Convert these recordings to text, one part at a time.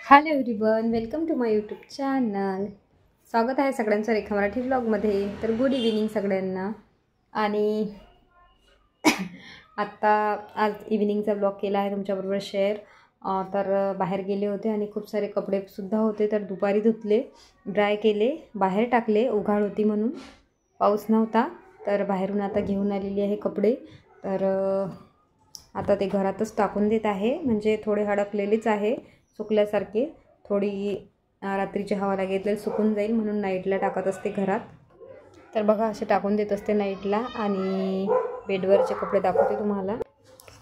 Hello everyone, welcome to my YouTube channel. स्वागत आहे सगळ्यांचं रेखा मराठी व्लॉगमध्ये. तर गुड इव्हिनिंग सगळ्यांना. आणि आत्ता आज इव्हिनिंगचा ब्लॉग केला आहे तुमच्याबरोबर शेअर. तर बाहेर गेले होते आणि खूप सारे कपडेसुद्धा होते, तर दुपारी धुतले, ड्राय केले, बाहेर टाकले. उघाड होती म्हणून, पाऊस नव्हता. तर बाहेरून आता घेऊन आलेली आहे कपडे. तर आता ते घरातच टाकून देत आहे, म्हणजे थोडे हडकलेलेच आहे सुकल्यासारखे. थोडी रात्रीची हवा लागेल सुकून जाईल म्हणून नाईटला टाकत असते घरात. तर बघा असे टाकून देत असते नाईटला. आणि बेडवरचे कपडे दाखवते तुम्हाला.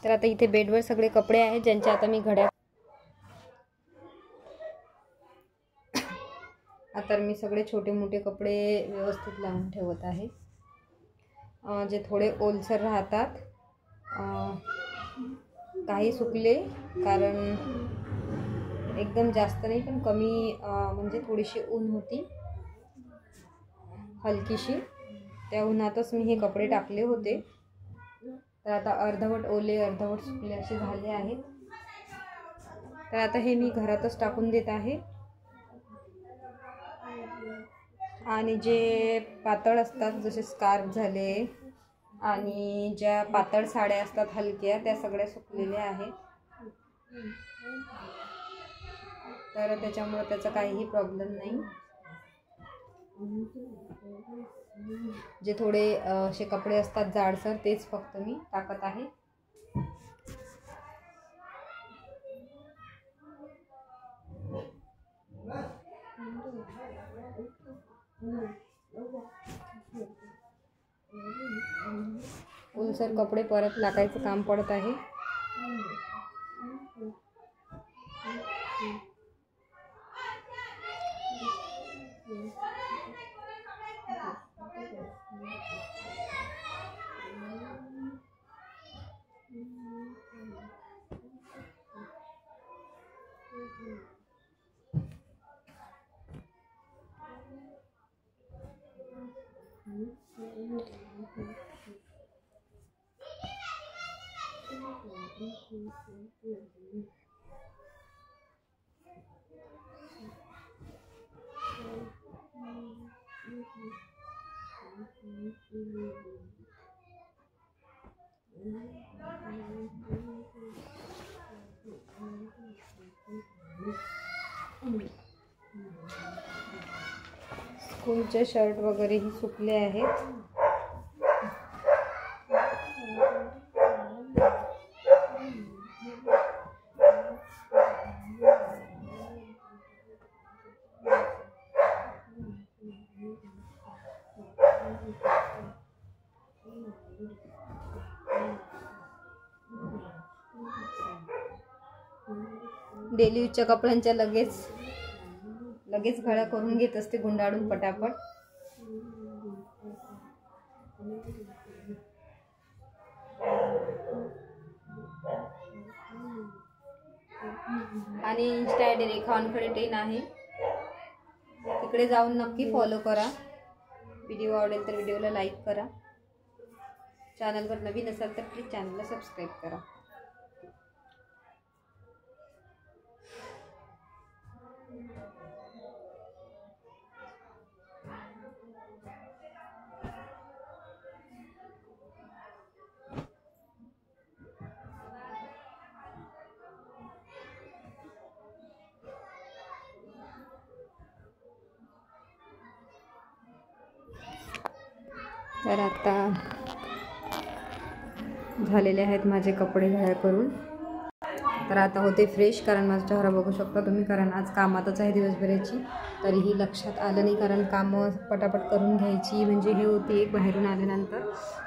तर आता इथे बेडवर सगळे कपडे आहेत ज्यांचे आता मी घड्या आता मी सगळे छोटे मोठे कपडे व्यवस्थित लावून ठेवत आहे. जे थोडे ओलसर राहतात, काही सुकले, कारण एकदम जास्त नाही पण कमी, म्हणजे थोडीशी ऊन होती हलकीशी. त्या उन्हातच मी हे कपडे टाकले होते. तर आता अर्धवट ओले अर्धवट सुकले असे झाले आहेत. तर आता हे मी घरातच टाकून देत आहे. आणि जे पातळ असतात, जसे स्कार्फ झाले आणि ज्या पातळ साड्या असतात हलक्या, त्या सगळ्या सुकलेल्या आहेत. तर त्याच्यामुळे त्याचा काहीही प्रॉब्लेम नाही. जे थोडे असे कपडे असतात जाडसर, तेच फक्त मी टाकत आहे. ओलसर कपडे परत टाकायचं काम पडत आहे. स्कूलचे शर्ट वगैरेही सुकले आहेत. डेली यूजच्या कपड्यांच्या लगेच घड्या करून घेत असते गुंडाळून पटापट. आणि इंस्टा आयडी रेखा वानखडे 10 आहे, तिकडे जाऊन नक्की फॉलो करा. व्हिडिओ आवडेल तर व्हिडिओला लाईक करा. चॅनलवर नवीन असाल तर प्लीज चॅनलला सबस्क्राईब करा. तर आता झालेले आहेत माझे कपडे घड्या करून. तर आता होते फ्रेश, कारण माझा चेहरा बघू शकता तुम्ही, कारण आज कामातच आहे दिवसभराची. तरीही लक्षात आलं नाही, कारण कामं पटापट करून घ्यायची म्हणजे हे होती. एक बाहेरून आल्यानंतर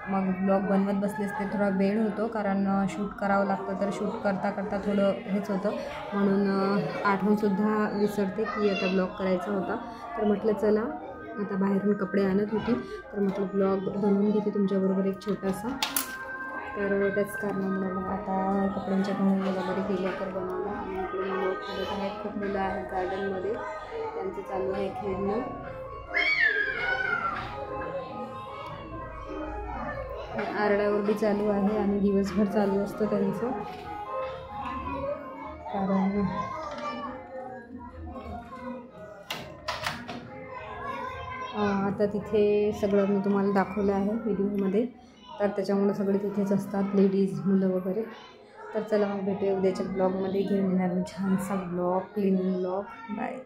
मग ब्लॉग बनवत बसले असते, थोडा वेळ होतो, कारण शूट करावं लागतं. तर शूट करता करता थोडं हेच होतं, म्हणून आठवणसुद्धा विसरते की आता ब्लॉग करायचा होता. तर म्हटलं चला, आता बाहेरून कपडे आणत होती, तर म्हटलं ब्लॉग बनवून घेते तुमच्याबरोबर एक छोटासा. तर त्याच कारणामुळे आता कपड्यांच्या घड्या वगैरे केल्या तर बनवलं. आणि इकडे मुलं खेळत आहेत, खूप मुलं आहेत गार्डनमध्ये, त्यांचं चालू आहे खेळणं. आरडाओरडी चालू आहे आणि दिवसभर चालू असतं त्यांचं, कारण आता तिथे सगळं मी तुम्हाला दाखवलं आहे व्हिडिओमध्ये, तर त्याच्यामुळे सगळे तिथेच असतात, लेडीज, मुलं वगैरे. तर चला मग भेटूया उद्याच्या ब्लॉगमध्ये. घेऊन येणार मी छानसा ब्लॉग, क्लीनिंग ब्लॉग. बाय.